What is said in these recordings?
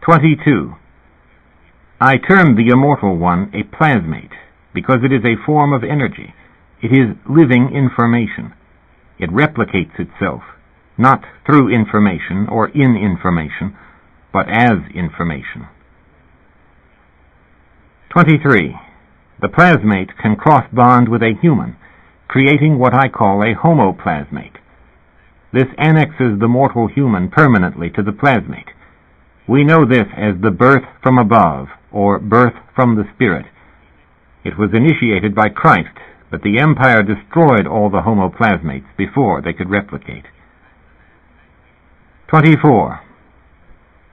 22. I term the immortal one a plasmate because it is a form of energy. It is living information. It replicates itself, not through information or in information, but as information. 23. The plasmate can cross-bond with a human, creating what I call a homoplasmate. This annexes the mortal human permanently to the plasmate. We know this as the birth from above, or birth from the Spirit. It was initiated by Christ, but the empire destroyed all the homoplasmates before they could replicate. 24.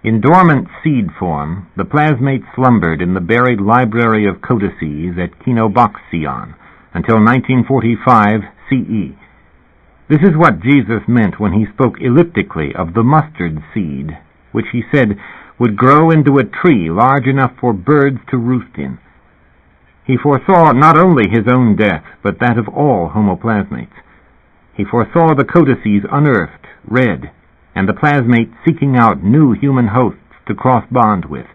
In dormant seed form, the plasmate slumbered in the buried library of codices at Kinoboxion until 1945 CE. This is what Jesus meant when he spoke elliptically of the mustard seed, which he said would grow into a tree large enough for birds to roost in. He foresaw not only his own death, but that of all homoplasmates. He foresaw the codices unearthed, read, and the plasmate seeking out new human hosts to cross-bond with,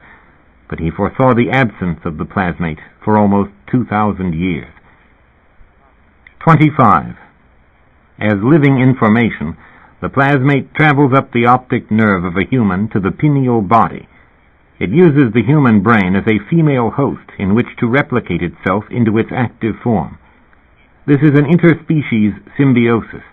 but he foresaw the absence of the plasmate for almost 2,000 years. 25. As living information, the plasmate travels up the optic nerve of a human to the pineal body. It uses the human brain as a female host in which to replicate itself into its active form. This is an interspecies symbiosis.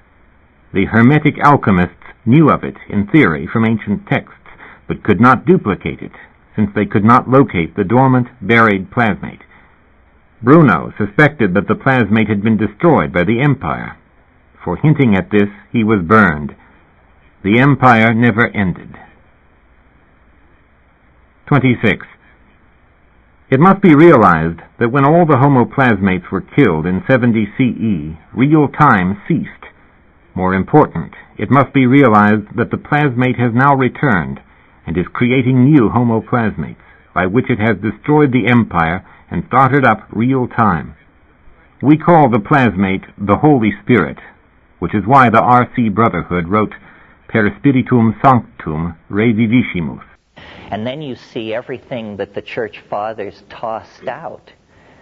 The Hermetic alchemists knew of it in theory from ancient texts, but could not duplicate it, since they could not locate the dormant, buried plasmate. Bruno suspected that the plasmate had been destroyed by the empire. For hinting at this, he was burned. The empire never ended. 26. It must be realized that when all the homoplasmates were killed in 70 CE, real time ceased. More important, it must be realized that the plasmate has now returned and is creating new homoplasmates, by which it has destroyed the empire and started up real time. We call the plasmate the Holy Spirit, which is why the R.C. Brotherhood wrote Per Spiritum Sanctum Reviviscimus. And then you see everything that the Church Fathers tossed out,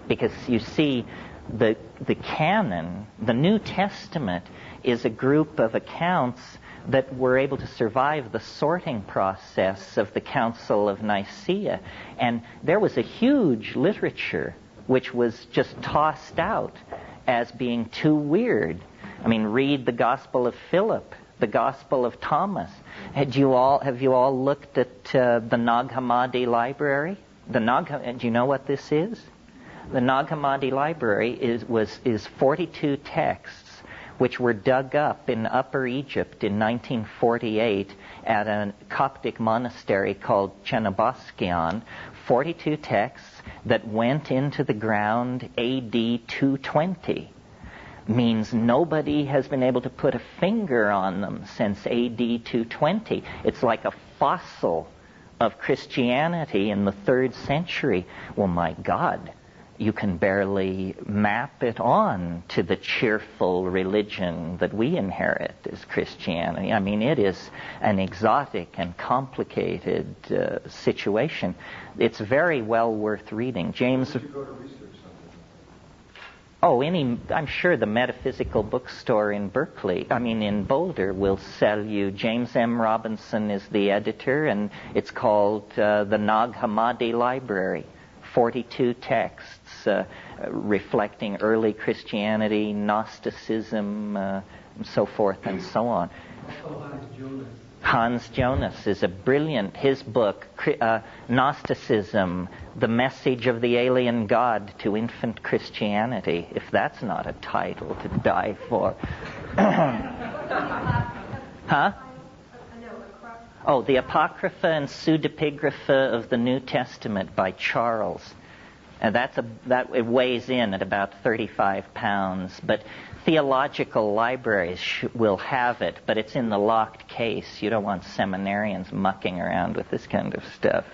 because you see the canon, the New Testament, is a group of accounts that were able to survive the sorting process of the Council of Nicaea. And there was a huge literature which was just tossed out as being too weird. I mean, read the Gospel of Philip, the Gospel of Thomas. Have you all looked at the Nag Hammadi Library? Do you know what this is? The Nag Hammadi Library is 42 texts which were dug up in Upper Egypt in 1948 at a Coptic monastery called Chenoboskion. 42 texts that went into the ground AD 220. Means nobody has been able to put a finger on them since AD 220. It's like a fossil of Christianity in the 3rd century. Well, my God, you can barely map it on to the cheerful religion that we inherit as Christianity. I mean, it is an exotic and complicated situation. It's very well worth reading. James... I'm sure the Metaphysical Bookstore in in Boulder will sell you. James M. Robinson is the editor, and it's called the Nag Hammadi Library. 42 texts reflecting early Christianity, Gnosticism, and so forth and so on. Hans Jonas is a brilliant, his book, Gnosticism, The Message of the Alien God to Infant Christianity, if that's not a title to die for. Huh? Oh, the Apocrypha and Pseudepigrapha of the New Testament by Charles. And it weighs in at about 35 pounds, but theological libraries will have it, but it's in the locked case. You don't want seminarians mucking around with this kind of stuff.